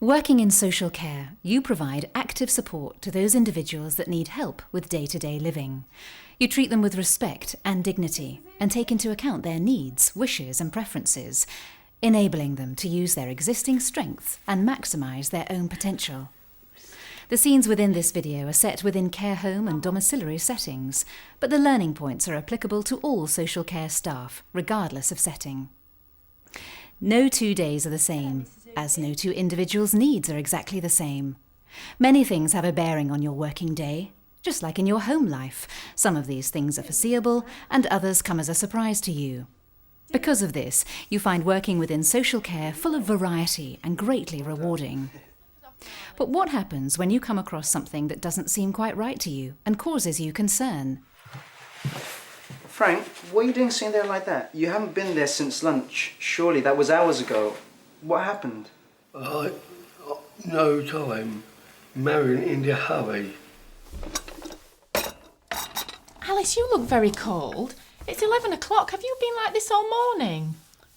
Working in social care, you provide active support to those individuals that need help with day-to-day living. You treat them with respect and dignity and take into account their needs, wishes and preferences, enabling them to use their existing strengths and maximise their own potential. The scenes within this video are set within care home and domiciliary settings, but the learning points are applicable to all social care staff, regardless of setting. No 2 days are the same, as no two individuals' needs are exactly the same. Many things have a bearing on your working day, just like in your home life. Some of these things are foreseeable and others come as a surprise to you. Because of this, you find working within social care full of variety and greatly rewarding. But what happens when you come across something that doesn't seem quite right to you and causes you concern? Frank, what are you doing sitting there like that? You haven't been there since lunch. Surely that was hours ago. What happened? No time. Marrying in a hurry. Alice, you look very cold. It's 11 o'clock. Have you been like this all morning?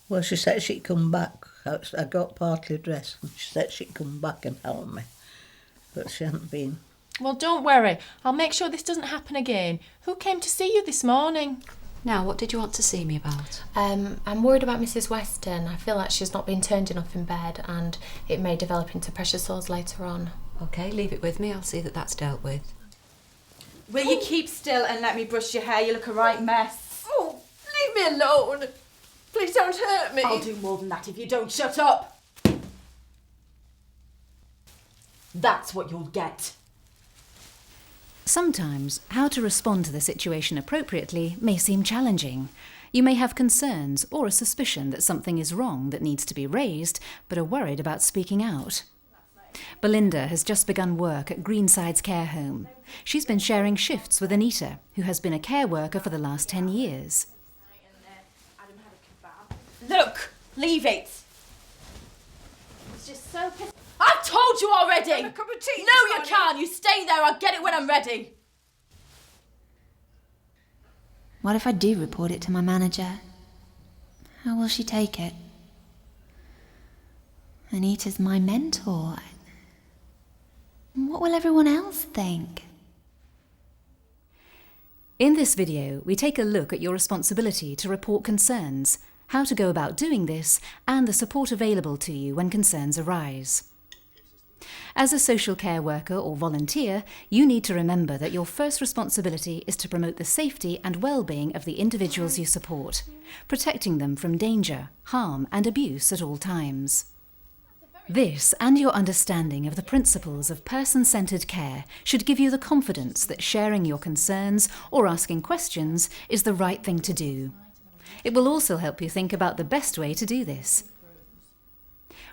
Well, she said she'd come back. I got partly dressed and she said she'd come back and help me. But she hadn't been. Well, don't worry. I'll make sure this doesn't happen again. Who came to see you this morning? Now, what did you want to see me about? I'm worried about Mrs. Weston. I feel like she's not been turned enough in bed and it may develop into pressure sores later on. OK, leave it with me. I'll see that that's dealt with. Will you keep still and let me brush your hair? You look a right mess. Oh, leave me alone. Please don't hurt me. I'll do more than that if you don't shut up. That's what you'll get. Sometimes, how to respond to the situation appropriately may seem challenging. You may have concerns or a suspicion that something is wrong that needs to be raised, but are worried about speaking out. Belinda has just begun work at Greenside's care home. She's been sharing shifts with Anita, who has been a care worker for the last 10 years. Look, leave it. It's just so pissed. I've told you already. No, you can't. You stay there. I'll get it when I'm ready. What if I do report it to my manager? How will she take it? Anita's my mentor. What will everyone else think? In this video, we take a look at your responsibility to report concerns, how to go about doing this, and the support available to you when concerns arise. As a social care worker or volunteer, you need to remember that your first responsibility is to promote the safety and well-being of the individuals you support, protecting them from danger, harm and abuse at all times. This and your understanding of the principles of person-centred care should give you the confidence that sharing your concerns or asking questions is the right thing to do. It will also help you think about the best way to do this.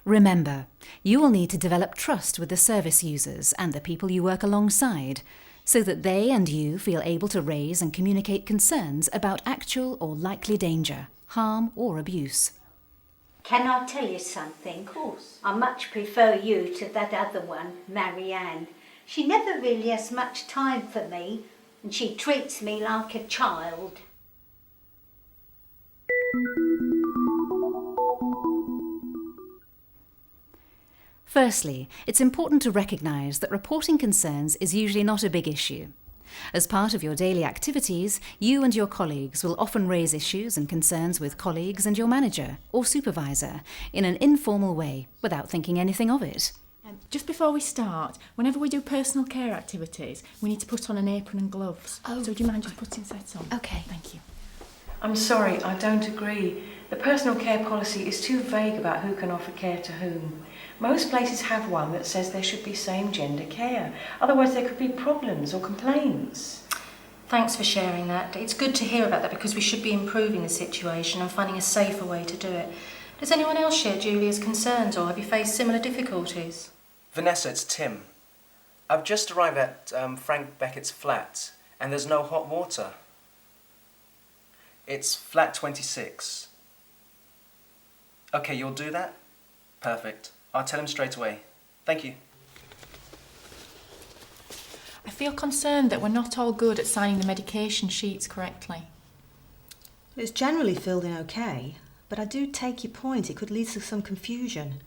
Remember, you will need to develop trust with the service users and the people you work alongside, so that they and you feel able to raise and communicate concerns about actual or likely danger, harm or abuse. Can I tell you something? Of course. I much prefer you to that other one, Marianne. She never really has much time for me, and she treats me like a child. Firstly, it's important to recognise that reporting concerns is usually not a big issue. As part of your daily activities, you and your colleagues will often raise issues and concerns with colleagues and your manager or supervisor in an informal way without thinking anything of it. Just before we start, whenever we do personal care activities, we need to put on an apron and gloves. Oh. So do you mind just putting sets on? Okay. Thank you. I'm sorry, I don't agree. The personal care policy is too vague about who can offer care to whom. Most places have one that says there should be same-gender care. Otherwise there could be problems or complaints. Thanks for sharing that. It's good to hear about that because we should be improving the situation and finding a safer way to do it. Does anyone else share Julia's concerns or have you faced similar difficulties? Vanessa, it's Tim. I've just arrived at Frank Beckett's flat and there's no hot water. It's flat 26. Okay, you'll do that? Perfect. I'll tell him straight away. Thank you. I feel concerned that we're not all good at signing the medication sheets correctly. It's generally filled in okay, but I do take your point. It could lead to some confusion.